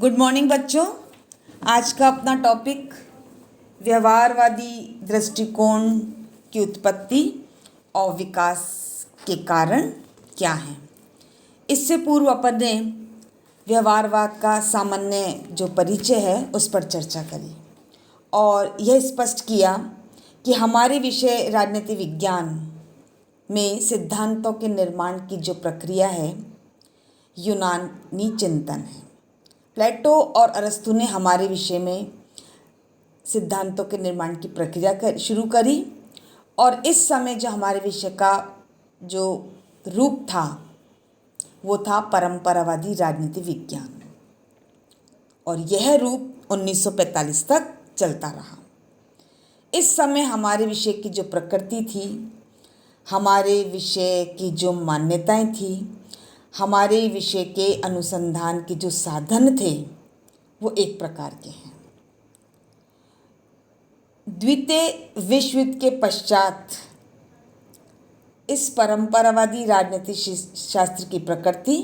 Good morning बच्चों। आज का अपना टॉपिक व्यवहारवादी दृष्टिकोण की उत्पत्ति और विकास के कारण क्या हैं। इससे पूर्व अपन ने व्यवहारवाद का सामान्य जो परिचय है उस पर चर्चा करी और यह स्पष्ट किया कि हमारे विषय राजनीति विज्ञान में सिद्धांतों के निर्माण की जो प्रक्रिया है यूनानी चिंतन है। प्लेटो और अरस्तु ने हमारे विषय में सिद्धांतों के निर्माण की प्रक्रिया शुरू करी और इस समय जो हमारे विषय का जो रूप था वो था परंपरावादी राजनीति विज्ञान और यह रूप 1945 तक चलता रहा। इस समय हमारे विषय की जो प्रकृति थी, हमारे विषय की जो मान्यताएं थी, हमारे विषय के अनुसंधान के जो साधन थे वो एक प्रकार के हैं। द्वितीय विश्व युद्ध के पश्चात इस परंपरावादी राजनीति शास्त्र की प्रकृति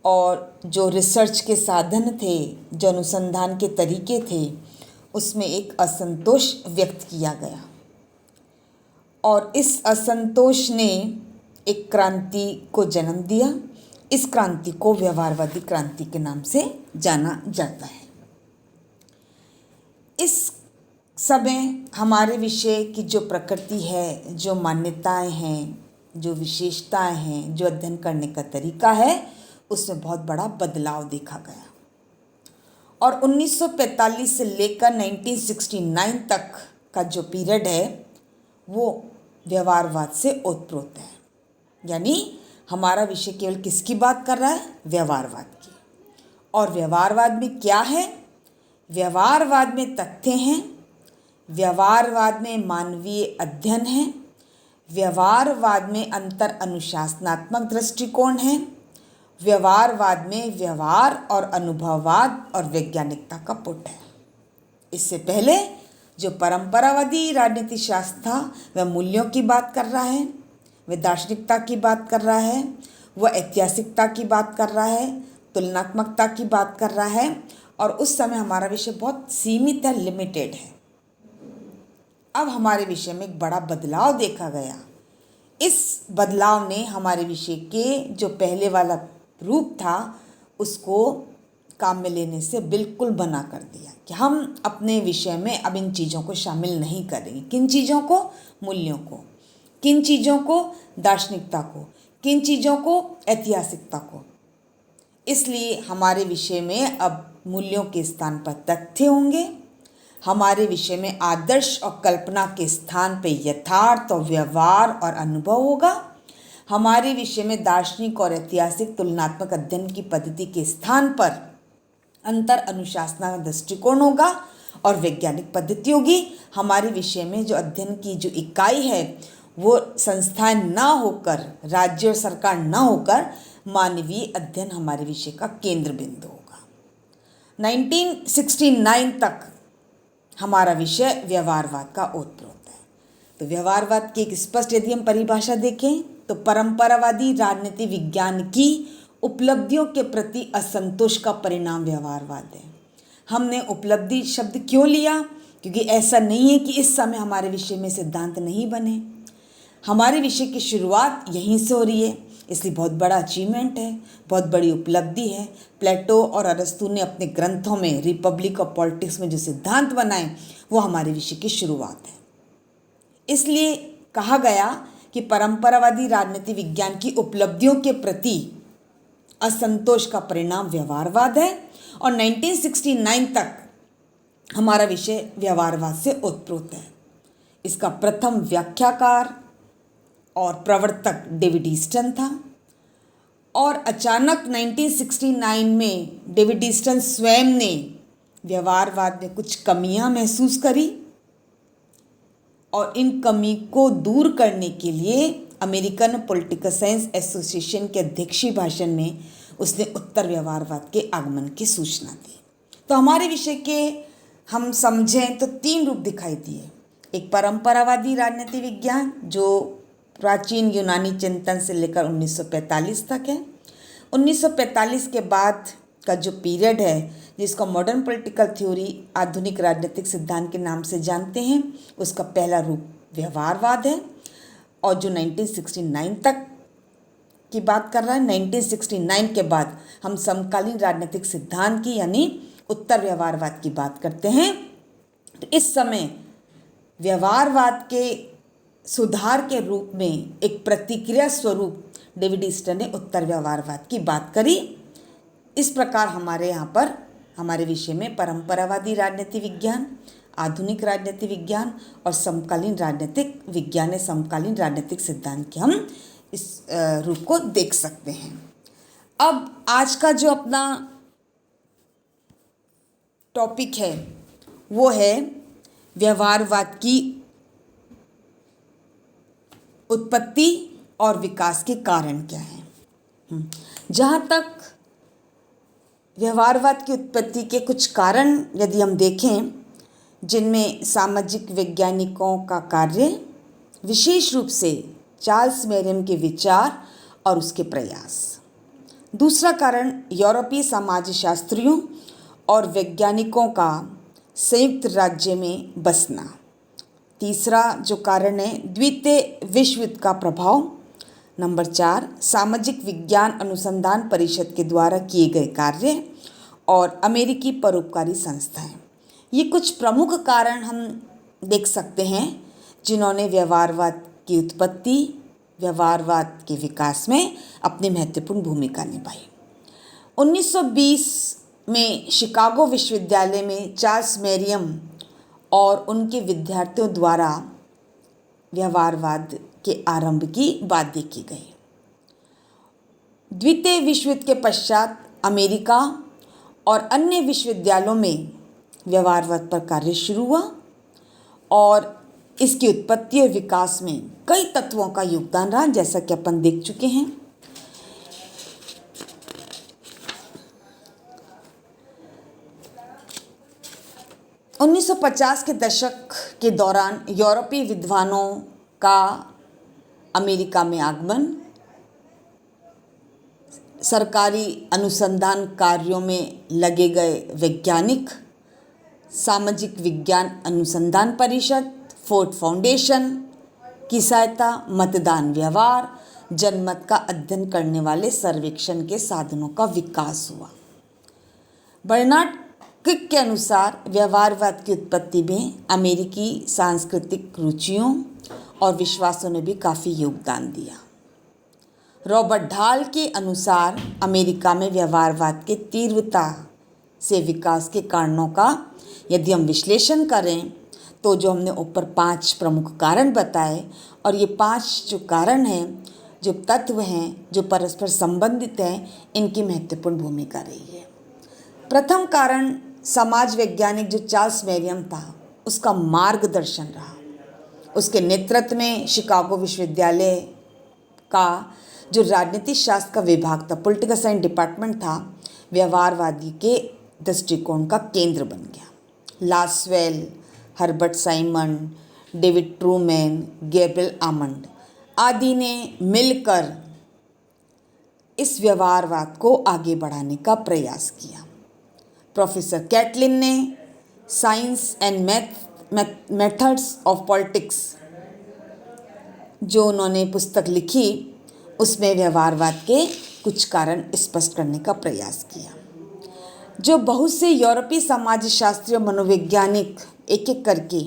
और जो रिसर्च के साधन थे, जो अनुसंधान के तरीके थे, उसमें एक असंतोष व्यक्त किया गया और इस असंतोष ने एक क्रांति को जन्म दिया। इस क्रांति को व्यवहारवादी क्रांति के नाम से जाना जाता है। इस समय हमारे विषय की जो प्रकृति है, जो मान्यताएं हैं, जो विशेषताएं हैं, जो अध्ययन करने का तरीका है, उसमें बहुत बड़ा बदलाव देखा गया और 1945 से लेकर 1969 तक का जो पीरियड है वो व्यवहारवाद से ओतप्रोत है। यानी हमारा विषय केवल किसकी बात कर रहा है? व्यवहारवाद की। और व्यवहारवाद में क्या है? व्यवहारवाद में तथ्य हैं, व्यवहारवाद में मानवीय अध्ययन है, व्यवहारवाद में अंतर अनुशासनात्मक दृष्टिकोण है, व्यवहारवाद में व्यवहार और अनुभववाद और वैज्ञानिकता का पुट है। इससे पहले जो परंपरावादी राजनीति शास्त्र था वह मूल्यों की बात कर रहा है, वह दार्शनिकता की बात कर रहा है, वह ऐतिहासिकता की बात कर रहा है, तुलनात्मकता की बात कर रहा है और उस समय हमारा विषय बहुत सीमित है, लिमिटेड है। अब हमारे विषय में एक बड़ा बदलाव देखा गया। इस बदलाव ने हमारे विषय के जो पहले वाला रूप था उसको काम में लेने से बिल्कुल मना कर दिया कि हम अपने विषय में अब इन चीज़ों को शामिल नहीं करेंगे। किन चीज़ों को? मूल्यों को। किन चीज़ों को? दार्शनिकता को। किन चीज़ों को? ऐतिहासिकता को। इसलिए हमारे विषय में अब मूल्यों के स्थान पर तथ्य होंगे, हमारे विषय में आदर्श और कल्पना के स्थान पर यथार्थ और व्यवहार और अनुभव होगा, हमारे विषय में दार्शनिक और ऐतिहासिक तुलनात्मक अध्ययन की पद्धति के स्थान पर अंतर अनुशासनात्मक दृष्टिकोण होगा और वैज्ञानिक पद्धति होगी। हमारे विषय में जो अध्ययन की जो इकाई है वो संस्थाएं ना होकर, राज्य और सरकार ना होकर, मानवीय अध्ययन हमारे विषय का केंद्र बिंदु होगा। 1969 तक हमारा विषय व्यवहारवाद का ओतप्रोत है। तो व्यवहारवाद की एक स्पष्ट यदि हम परिभाषा देखें तो परंपरावादी राजनीति विज्ञान की उपलब्धियों के प्रति असंतोष का परिणाम व्यवहारवाद है। हमने उपलब्धि शब्द क्यों लिया? क्योंकि ऐसा नहीं है कि इस समय हमारे विषय में सिद्धांत नहीं बने। हमारे विषय की शुरुआत यहीं से हो रही है, इसलिए बहुत बड़ा अचीवमेंट है, बहुत बड़ी उपलब्धि है। प्लेटो और अरस्तु ने अपने ग्रंथों में रिपब्लिक और पॉलिटिक्स में जो सिद्धांत बनाए वो हमारे विषय की शुरुआत है। इसलिए कहा गया कि परंपरावादी राजनीति विज्ञान की उपलब्धियों के प्रति असंतोष का परिणाम व्यवहारवाद है और 1969 तक हमारा विषय व्यवहारवाद से ओतप्रोत है। इसका प्रथम व्याख्याकार और प्रवर्तक डेविड ईस्टन था और अचानक 1969 में डेविड ईस्टन स्वयं ने व्यवहारवाद में कुछ कमियां महसूस करी और इन कमी को दूर करने के लिए अमेरिकन पॉलिटिकल साइंस एसोसिएशन के अध्यक्षीय भाषण में उसने उत्तर व्यवहारवाद के आगमन की सूचना दी। तो हमारे विषय के हम समझें तो तीन रूप दिखाई दिए। एक परंपरावादी राजनीति विज्ञान जो प्राचीन यूनानी चिंतन से लेकर 1945 तक है। 1945 के बाद का जो पीरियड है जिसको मॉडर्न पॉलिटिकल थ्योरी, आधुनिक राजनीतिक सिद्धांत के नाम से जानते हैं, उसका पहला रूप व्यवहारवाद है। और जो 1969 तक की बात कर रहा है, 1969 के बाद हम समकालीन राजनीतिक सिद्धांत की यानी उत्तर व्यवहारवाद की बात करते हैं। तो इस समय व्यवहारवाद के सुधार के रूप में एक प्रतिक्रिया स्वरूप डेविड ईस्टर ने उत्तर व्यवहारवाद की बात करी। इस प्रकार हमारे यहाँ पर हमारे विषय में परंपरावादी राजनीति विज्ञान, आधुनिक राजनीति विज्ञान और समकालीन राजनीतिक विज्ञान, समकालीन राजनीतिक सिद्धांत के हम इस रूप को देख सकते हैं। अब आज का जो अपना टॉपिक है वो है व्यवहारवाद की उत्पत्ति और विकास के कारण क्या हैं। जहाँ तक व्यवहारवाद की उत्पत्ति के कुछ कारण यदि हम देखें, जिनमें सामाजिक वैज्ञानिकों का कार्य, विशेष रूप से चार्ल्स मेरियम के विचार और उसके प्रयास। दूसरा कारण यूरोपीय समाजशास्त्रियों और वैज्ञानिकों का संयुक्त राज्य में बसना। तीसरा जो कारण है द्वितीय विश्व युद्ध का प्रभाव। नंबर 4 सामाजिक विज्ञान अनुसंधान परिषद के द्वारा किए गए कार्य और अमेरिकी परोपकारी संस्थाएं। ये कुछ प्रमुख कारण हम देख सकते हैं जिन्होंने व्यवहारवाद की उत्पत्ति, व्यवहारवाद के विकास में अपनी महत्वपूर्ण भूमिका निभाई। 1920 में शिकागो विश्वविद्यालय में चार्ल्स मेरियम और उनके विद्यार्थियों द्वारा व्यवहारवाद के आरंभ की बात देखी गई। द्वितीय विश्व युद्ध के पश्चात अमेरिका और अन्य विश्वविद्यालयों में व्यवहारवाद पर कार्य शुरू हुआ और इसकी उत्पत्ति और विकास में कई तत्वों का योगदान रहा, जैसा कि अपन देख चुके हैं। उन्नीस 1950 के दशक के दौरान यूरोपीय विद्वानों का अमेरिका में आगमन, सरकारी अनुसंधान कार्यों में लगे गए वैज्ञानिक, सामाजिक विज्ञान अनुसंधान परिषद, फोर्ड फाउंडेशन की सहायता, मतदान व्यवहार, जनमत का अध्ययन करने वाले सर्वेक्षण के साधनों का विकास हुआ। बर्नार्ड क्विक के अनुसार व्यवहारवाद की उत्पत्ति में अमेरिकी सांस्कृतिक रुचियों और विश्वासों ने भी काफ़ी योगदान दिया। रॉबर्ट ढाल के अनुसार अमेरिका में व्यवहारवाद के तीव्रता से विकास के कारणों का यदि हम विश्लेषण करें तो जो हमने ऊपर 5 प्रमुख कारण बताए, और ये 5 जो कारण हैं, जो तत्व हैं, जो परस्पर संबंधित हैं, इनकी महत्वपूर्ण भूमिका रही है। प्रथम कारण समाज वैज्ञानिक जो चार्ल्स मेरियम था उसका मार्गदर्शन रहा। उसके नेतृत्व में शिकागो विश्वविद्यालय का जो राजनीति शास्त्र का विभाग था, पॉलिटिकल साइंस डिपार्टमेंट था, व्यवहारवादी के दृष्टिकोण का केंद्र बन गया। Lasswell, Herbert Simon, David Truman, Gabriel Almond आदि ने मिलकर इस व्यवहारवाद को आगे बढ़ाने का प्रयास किया। प्रोफेसर कैटलिन ने science and methods of politics जो उन्होंने पुस्तक लिखी, उसमें व्यवहारवाद के कुछ कारण स्पष्ट करने का प्रयास किया। जो बहुत से यूरोपीय समाजशास्त्री और मनोवैज्ञानिक एक एक करके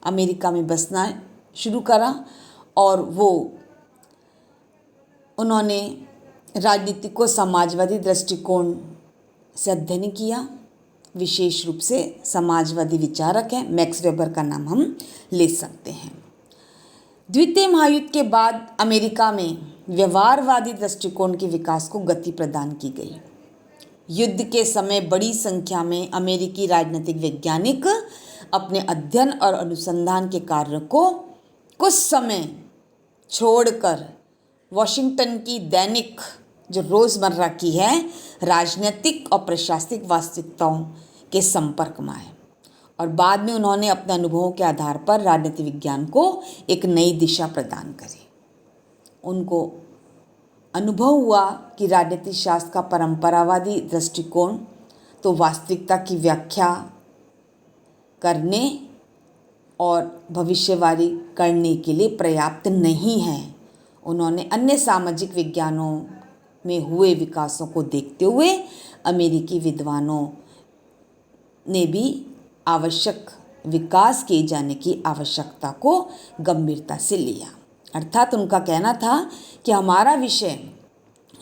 अमेरिका में बसना शुरू करा और उन्होंने राजनीति को समाजवादी दृष्टिकोण से अध्ययन किया। विशेष रूप से समाजवादी विचारक हैं, मैक्स वेबर का नाम हम ले सकते हैं। द्वितीय महायुद्ध के बाद अमेरिका में व्यवहारवादी दृष्टिकोण के विकास को गति प्रदान की गई। युद्ध के समय बड़ी संख्या में अमेरिकी राजनीतिक वैज्ञानिक अपने अध्ययन और अनुसंधान के कार्य को कुछ समय छोड़कर वॉशिंगटन की दैनिक जो रोज़मर्रा की है राजनीतिक और प्रशासनिक वास्तविकताओं के संपर्क में आए और बाद में उन्होंने अपने अनुभवों के आधार पर राजनीति विज्ञान को एक नई दिशा प्रदान करी। उनको अनुभव हुआ कि राजनीति शास्त्र का परंपरावादी दृष्टिकोण तो वास्तविकता की व्याख्या करने और भविष्यवाणी करने के लिए पर्याप्त नहीं है। उन्होंने अन्य सामाजिक विज्ञानों में हुए विकासों को देखते हुए अमेरिकी विद्वानों ने भी आवश्यक विकास किए जाने की आवश्यकता को गंभीरता से लिया। अर्थात उनका कहना था कि हमारा विषय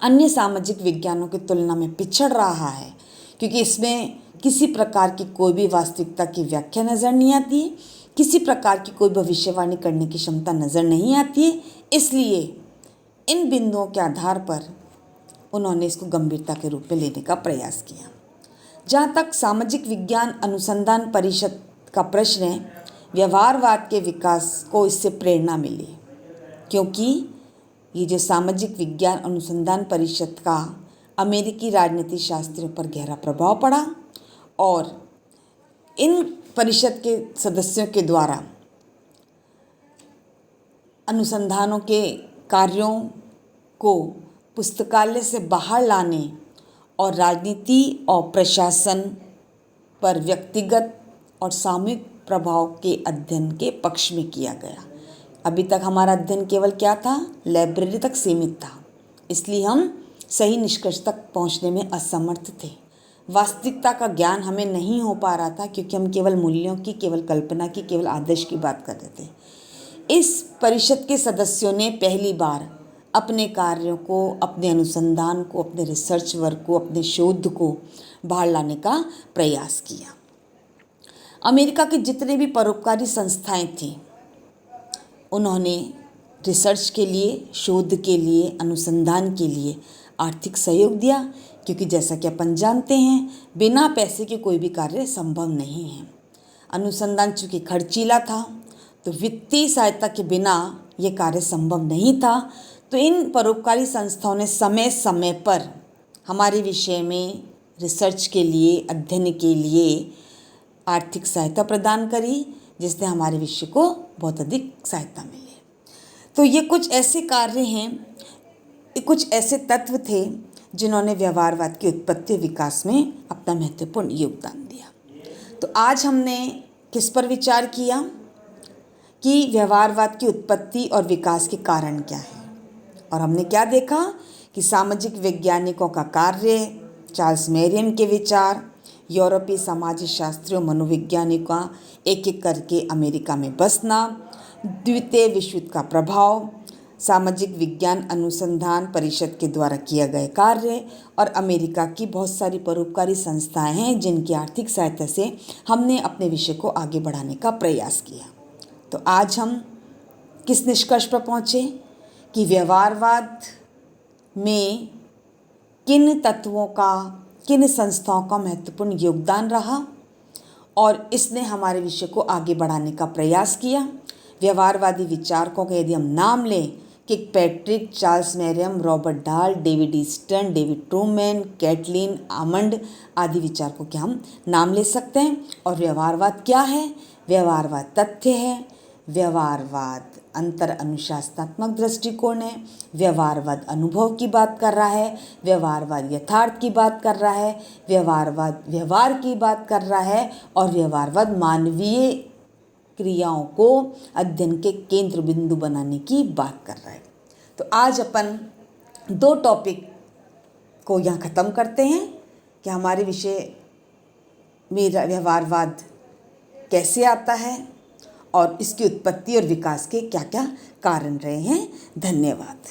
अन्य सामाजिक विज्ञानों की तुलना में पिछड़ रहा है, क्योंकि इसमें किसी प्रकार की कोई भी वास्तविकता की व्याख्या नज़र नहीं आती है, किसी प्रकार की कोई भविष्यवाणी करने की क्षमता नज़र नहीं आती है। इसलिए इन बिंदुओं के आधार पर उन्होंने इसको गंभीरता के रूप में लेने का प्रयास किया। जहाँ तक सामाजिक विज्ञान अनुसंधान परिषद का प्रश्न है, व्यवहारवाद के विकास को इससे प्रेरणा मिली, क्योंकि ये जो सामाजिक विज्ञान अनुसंधान परिषद का अमेरिकी राजनीति शास्त्रियों पर गहरा प्रभाव पड़ा और इन परिषद के सदस्यों के द्वारा अनुसंधानों के कार्यों को पुस्तकालय से बाहर लाने और राजनीति और प्रशासन पर व्यक्तिगत और सामूहिक प्रभाव के अध्ययन के पक्ष में किया गया। अभी तक हमारा अध्ययन केवल क्या था, लाइब्रेरी तक सीमित था, इसलिए हम सही निष्कर्ष तक पहुंचने में असमर्थ थे। वास्तविकता का ज्ञान हमें नहीं हो पा रहा था, क्योंकि हम केवल मूल्यों की, केवल कल्पना की, केवल आदर्श की बात कर रहे थे। इस परिषद के सदस्यों ने पहली बार अपने कार्यों को, अपने अनुसंधान को, अपने रिसर्च वर्क को, अपने शोध को बाहर लाने का प्रयास किया। अमेरिका के जितने भी परोपकारी संस्थाएं थीं, उन्होंने रिसर्च के लिए, शोध के लिए, अनुसंधान के लिए आर्थिक सहयोग दिया, क्योंकि जैसा कि अपन जानते हैं, बिना पैसे के कोई भी कार्य संभव नहीं है। अनुसंधान चूँकि खर्चीला था, तो वित्तीय सहायता के बिना ये कार्य संभव नहीं था। तो इन परोपकारी संस्थाओं ने समय समय पर हमारे विषय में रिसर्च के लिए, अध्ययन के लिए आर्थिक सहायता प्रदान करी, जिससे हमारे विषय को बहुत अधिक सहायता मिली। तो ये कुछ ऐसे कार्य हैं, कुछ ऐसे तत्व थे जिन्होंने व्यवहारवाद की उत्पत्ति और विकास में अपना महत्वपूर्ण योगदान दिया। तो आज हमने किस पर विचार किया कि व्यवहारवाद की उत्पत्ति और विकास के कारण क्या है, और हमने क्या देखा कि सामाजिक वैज्ञानिकों का कार्य, चार्ल्स मेरियम के विचार, यूरोपीय समाज शास्त्रियों, मनोवैज्ञानिकों का एक एक करके अमेरिका में बसना, द्वितीय विश्व युद्ध का प्रभाव, सामाजिक विज्ञान अनुसंधान परिषद के द्वारा किया गए कार्य और अमेरिका की बहुत सारी परोपकारी संस्थाएं हैं जिनकी आर्थिक सहायता से हमने अपने विषय को आगे बढ़ाने का प्रयास किया। तो आज हम किस निष्कर्ष पर पहुँचे कि व्यवहारवाद में किन तत्वों का, किन संस्थाओं का महत्वपूर्ण योगदान रहा और इसने हमारे विषय को आगे बढ़ाने का प्रयास किया। व्यवहारवादी विचारकों का यदि हम नाम लें, Kirkpatrick, Charles Merriam, Robert Dahl, David Easton, David Truman, Kathleen Almond आदि विचारकों के हम नाम ले सकते हैं। और व्यवहारवाद क्या है? व्यवहारवाद तथ्य है, व्यवहारवाद अंतर अनुशासनात्मक दृष्टिकोण है, व्यवहारवाद अनुभव की बात कर रहा है, व्यवहारवाद यथार्थ की बात कर रहा है, व्यवहारवाद व्यवहार की बात कर रहा है और व्यवहारवाद मानवीय क्रियाओं को अध्ययन के केंद्र बिंदु बनाने की बात कर रहा है। तो आज अपन दो टॉपिक को यहाँ ख़त्म करते हैं कि हमारे विषय में व्यवहारवाद कैसे आता है और इसकी उत्पत्ति और विकास के क्या क्या कारण रहे हैं। धन्यवाद।